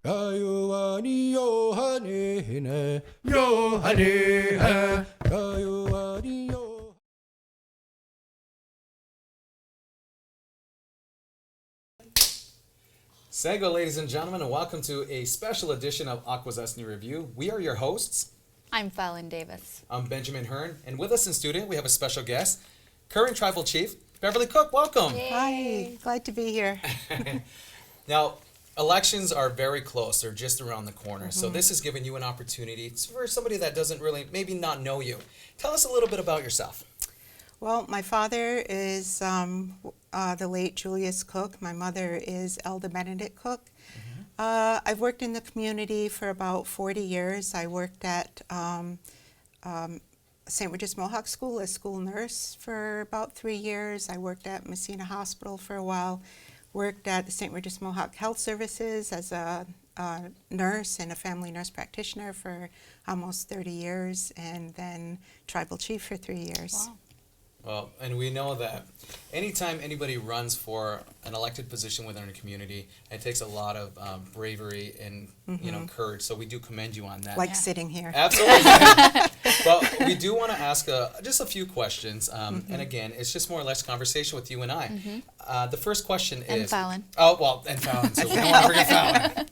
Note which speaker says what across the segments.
Speaker 1: 가요하니 요하네네 요하네 가요하니 요.
Speaker 2: Sego, ladies and gentlemen, and welcome to a special edition of Akwesasne Review. We are your hosts.
Speaker 3: I'm Fallon Davis.
Speaker 2: I'm Benjamin Hearn, and with us in studio, we have a special guest, current Tribal Chief, Beverly Cook. Welcome.
Speaker 4: Hi, glad to be here.
Speaker 2: Now, elections are very close. They're just around the corner. So this has given you an opportunity for somebody that doesn't really, maybe not know you. Tell us a little bit about yourself.
Speaker 4: Well, my father is the late Julius Cook. My mother is Elda Benedict Cook. I've worked in the community for about 40 years. I worked at St. Regis Mohawk School as school nurse for about 3 years. I worked at Messina Hospital for a while. Worked at the St. Regis Mohawk Health Services as a nurse and a family nurse practitioner for almost 30 years, and then tribal chief for 3 years.
Speaker 3: Wow.
Speaker 2: Well, and we know that anytime anybody runs for an elected position within a community, it takes a lot of bravery and courage. So we do commend you on that.
Speaker 4: Like sitting here.
Speaker 2: Absolutely. But we do want to ask just a few questions. And again, it's just more or less conversation with you and I. The first question is...
Speaker 3: And Fallon.
Speaker 2: Oh, well, and Fallon. So we don't want to forget Fallon.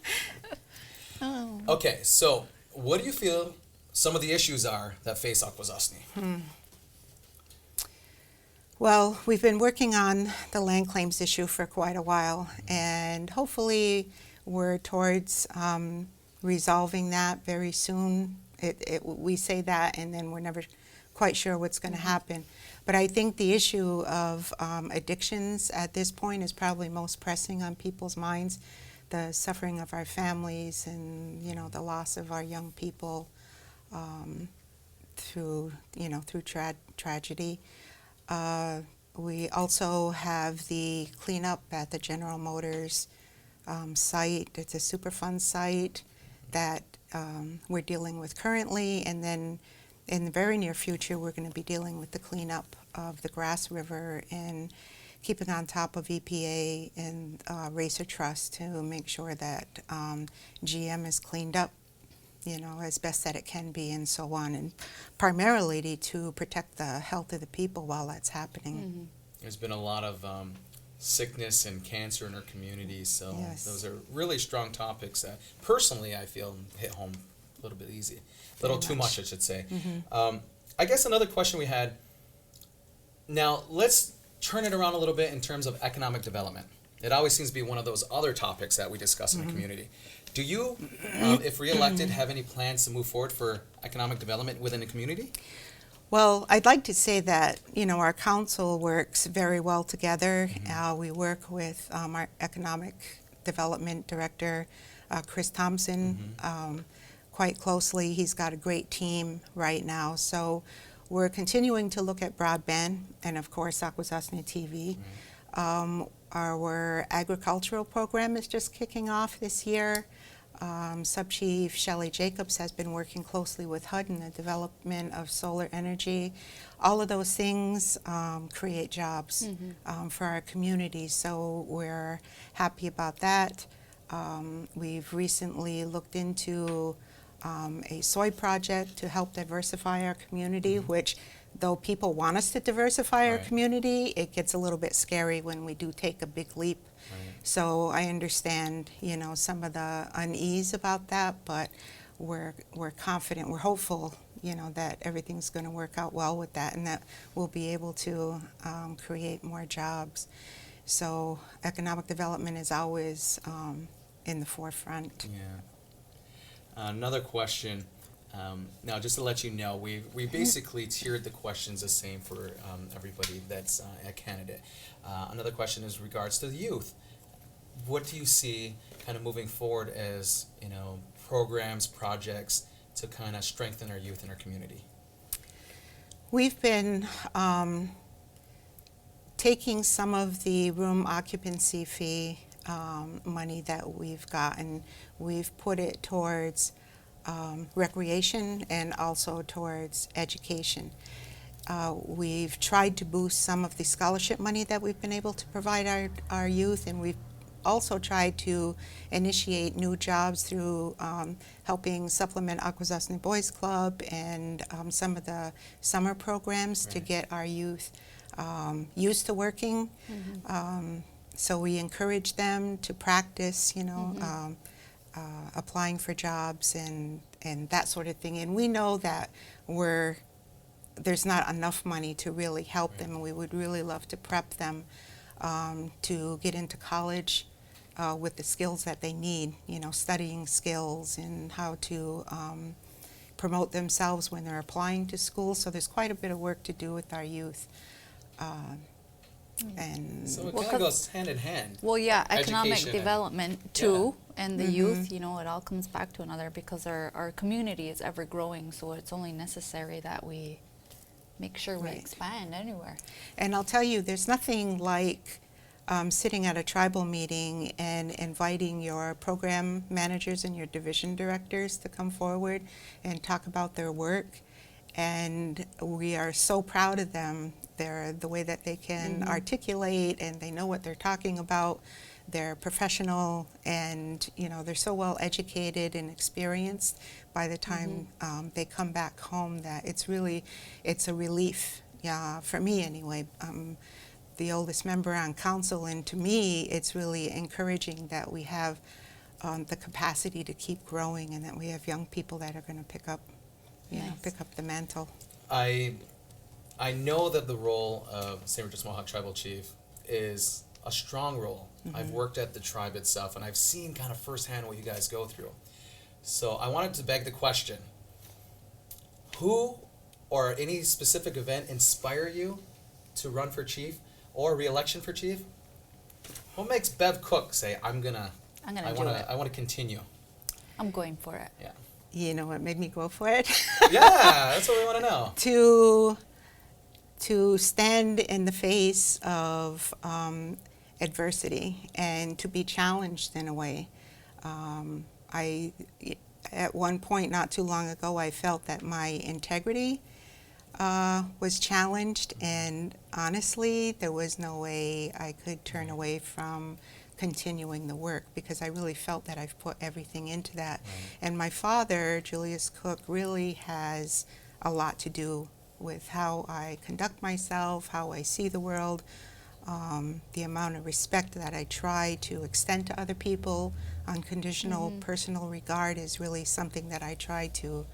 Speaker 3: Oh.
Speaker 2: Okay, so what do you feel some of the issues are that face Akwesasne?
Speaker 4: Well, we've been working on the land claims issue for quite a while, and hopefully we're towards resolving that very soon. We say that, and then we're never quite sure what's going to happen. But I think the issue of addictions at this point is probably most pressing on people's minds. The suffering of our families and, the loss of our young people through tragedy. We also have the cleanup at the General Motors site. It's a Superfund site that we're dealing with currently, and then in the very near future we're going to be dealing with the cleanup of the Grass River and keeping on top of EPA and Racer Trust to make sure that GM is cleaned up as best that it can be, and so on, and primarily to protect the health of the people while that's happening.
Speaker 2: There's been a lot of sickness and cancer in our community, so
Speaker 4: Yes.
Speaker 2: those are really strong topics that personally I feel hit home a little bit easy. A little too much, I should say. I guess another question we had, now let's turn it around a little bit in terms of economic development. It always seems to be one of those other topics that we discuss in the community. Do you, if reelected, have any plans to move forward for economic development within the community?
Speaker 4: Well, I'd like to say that, our council works very well together. We work with our economic development director, Chris Thompson, quite closely. He's got a great team right now. So we're continuing to look at broadband and, of course, Akwesasne TV. Our agricultural program is just kicking off this year. Sub-Chief Shelley Jacobs has been working closely with HUD in the development of solar energy. All of those things create jobs for our community, so we're happy about that. We've recently looked into a soy project to help diversify our community, which, though people want us to diversify our community, it gets a little bit scary when we do take a big leap. So I understand, some of the unease about that, but we're confident, we're hopeful, that everything's going to work out well with that, and that we'll be able to create more jobs. So economic development is always in the forefront.
Speaker 2: Yeah. Another question. Now, just to let you know, we basically tiered the questions the same for everybody that's a candidate. Another question is regards to the youth. What do you see kind of moving forward as, programs, projects to kind of strengthen our youth in our community?
Speaker 4: We've been taking some of the room occupancy fee money that we've gotten, we've put it towards recreation and also towards education. We've tried to boost some of the scholarship money that we've been able to provide our youth, and we've also tried to initiate new jobs through helping supplement Akwesasne Boys Club and some of the summer programs to
Speaker 2: Right.
Speaker 4: get our youth used to working. So we encourage them to practice, applying for jobs and that sort of thing. And we know that there's not enough money to really help
Speaker 2: Right.
Speaker 4: them, and we would really love to prep them to get into college with the skills that they need, studying skills and how to promote themselves when they're applying to school. So there's quite a bit of work to do with our youth. And
Speaker 2: So it
Speaker 3: Well,
Speaker 2: kind of
Speaker 3: 'cause-
Speaker 2: goes hand in hand.
Speaker 3: Well, yeah, economic
Speaker 2: Education and-
Speaker 3: development too, and the youth, it all comes back to another because our community is ever growing, so it's only necessary that we make sure we
Speaker 4: Right.
Speaker 3: expand anywhere.
Speaker 4: And I'll tell you, there's nothing like sitting at a tribal meeting and inviting your program managers and your division directors to come forward and talk about their work. And we are so proud of them. They're the way that they can articulate, and they know what they're talking about. They're professional, and they're so well educated and experienced by the time they come back home that it's a relief, for me anyway. The oldest member on council, and to me it's really encouraging that we have the capacity to keep growing, and that we have young people that are going to pick up the mantle.
Speaker 2: I know that the role of St. Regis Mohawk Tribal Chief is a strong role. I've worked at the tribe itself, and I've seen kind of firsthand what you guys go through. So I wanted to beg the question, who or any specific event inspire you to run for chief or re-election for chief? What makes Bev Cook say, I
Speaker 3: do it.
Speaker 2: want to continue?
Speaker 3: I'm going for it.
Speaker 2: Yeah.
Speaker 4: You know what made me go for it?
Speaker 2: Yeah, that's what we want to know.
Speaker 4: To stand in the face of adversity and to be challenged in a way. At one point not too long ago, I felt that my integrity was challenged, and honestly, there was no way I could turn away from continuing the work, because I really felt that I've put everything into that.
Speaker 2: Right.
Speaker 4: And my father, Julius Cook, really has a lot to do with how I conduct myself, how I see the world, the amount of respect that I try to extend to other people. Unconditional personal regard is really something that I try to,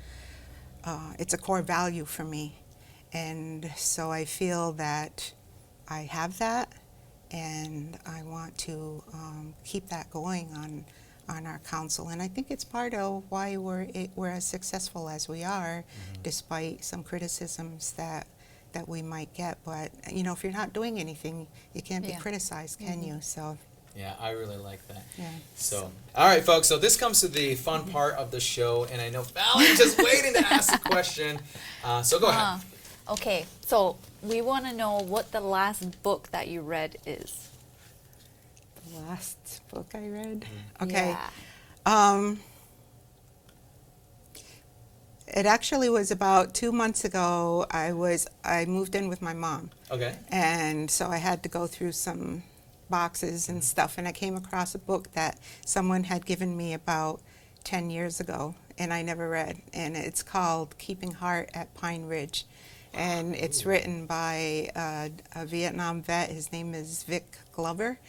Speaker 4: it's a core value for me. And so I feel that I have that, and I want to keep that going on our council. And I think it's part of why we're as successful as we are, despite some criticisms that we might get. But if you're not doing anything, you can't be
Speaker 3: Yeah.
Speaker 4: criticized, can you? So
Speaker 2: Yeah, I really like that.
Speaker 4: yeah.
Speaker 2: So, all right, folks. So this comes to the fun part of the show, and I know Fallon's just waiting to ask a question. So go ahead.
Speaker 3: Okay, so we want to know what the last book that you read is.
Speaker 4: The last book I read. Okay.
Speaker 3: Yeah.
Speaker 4: It actually was about 2 months ago. I moved in with my mom,
Speaker 2: Okay.
Speaker 4: and so I had to go through some boxes and stuff, and I came across a book that someone had given me about 10 years ago, and I never read, and it's called Keeping Heart at Pine Ridge, and it's written by a Vietnam vet. His name is Vic Glover,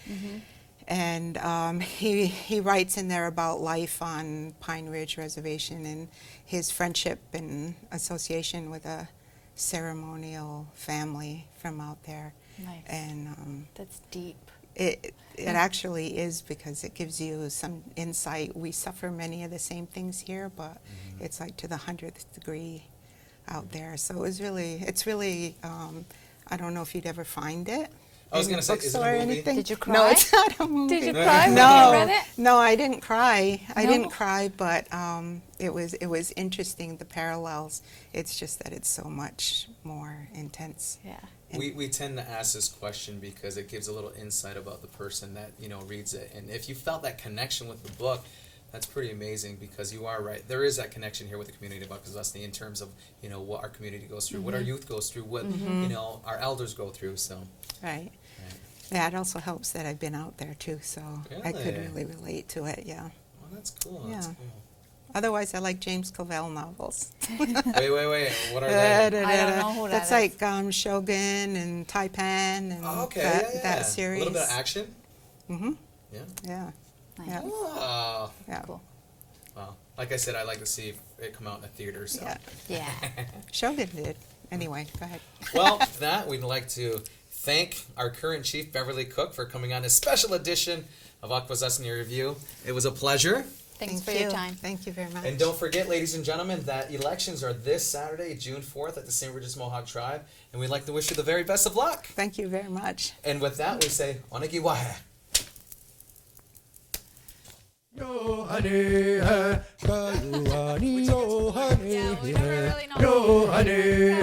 Speaker 4: and he writes in there about life on Pine Ridge Reservation and his friendship and association with a ceremonial family from out there.
Speaker 3: Nice.
Speaker 4: And
Speaker 3: That's deep.
Speaker 4: it actually is, because it gives you some insight. We suffer many of the same things here, but it's like to the 100th degree out there. So it's really I don't know if you'd ever find it.
Speaker 2: I was
Speaker 4: in
Speaker 2: gonna say, is it a
Speaker 4: bookstore or
Speaker 2: movie?
Speaker 4: anything.
Speaker 3: Did you
Speaker 4: No,
Speaker 3: cry?
Speaker 4: it's not a movie.
Speaker 3: Did you cry when
Speaker 4: No,
Speaker 3: you read it?
Speaker 4: no, I didn't cry. I
Speaker 3: No?
Speaker 4: didn't cry, but it was interesting, the parallels. It's just that it's so much more intense.
Speaker 3: Yeah.
Speaker 2: We tend to ask this question because it gives a little insight about the person that reads it, and if you felt that connection with the book, that's pretty amazing, because you are right. There is that connection here with the community of Akwesasne in terms of what our community goes through, what our youth goes through, what our elders go through. So
Speaker 4: Right. Yeah, it also helps that I've been out there too, so I could
Speaker 2: Really?
Speaker 4: really relate to it, yeah.
Speaker 2: Well, that's cool. That's
Speaker 4: Yeah.
Speaker 2: cool.
Speaker 4: Otherwise, I like James Clavell novels.
Speaker 2: Wait. What are
Speaker 4: Da,
Speaker 2: they?
Speaker 4: da,
Speaker 3: I
Speaker 4: da,
Speaker 3: don't
Speaker 4: da.
Speaker 3: know who that
Speaker 4: That's
Speaker 3: is.
Speaker 4: like Shogun and Taipan and
Speaker 2: Oh, okay,
Speaker 4: that,
Speaker 2: yeah.
Speaker 4: that series.
Speaker 2: A little bit of action.
Speaker 4: Mm-hmm.
Speaker 2: Yeah.
Speaker 4: Yeah.
Speaker 3: Nice.
Speaker 4: Yeah.
Speaker 2: Oh.
Speaker 4: Yeah.
Speaker 3: Cool.
Speaker 2: Well, like I said, I like to see it come out in the theater. So.
Speaker 4: Yeah.
Speaker 3: Yeah.
Speaker 4: Shogun did. Anyway, go ahead.
Speaker 2: Well, with that, we'd like to thank our current chief, Beverly Cook, for coming on a special edition of Akwesasne Review. It was a pleasure.
Speaker 3: Thanks
Speaker 4: Thank
Speaker 3: for
Speaker 4: you.
Speaker 3: your time.
Speaker 4: Thank you very much.
Speaker 2: And don't forget, ladies and gentlemen, that elections are this Saturday, June 4th, at the St. Regis Mohawk Tribe. And we'd like to wish you the very best of luck.
Speaker 4: Thank you very much.
Speaker 2: And with that, we say, Onegiwahe.
Speaker 1: Yo honey, kayuani yo honey,
Speaker 3: Yeah, we never really know.
Speaker 1: yo honey,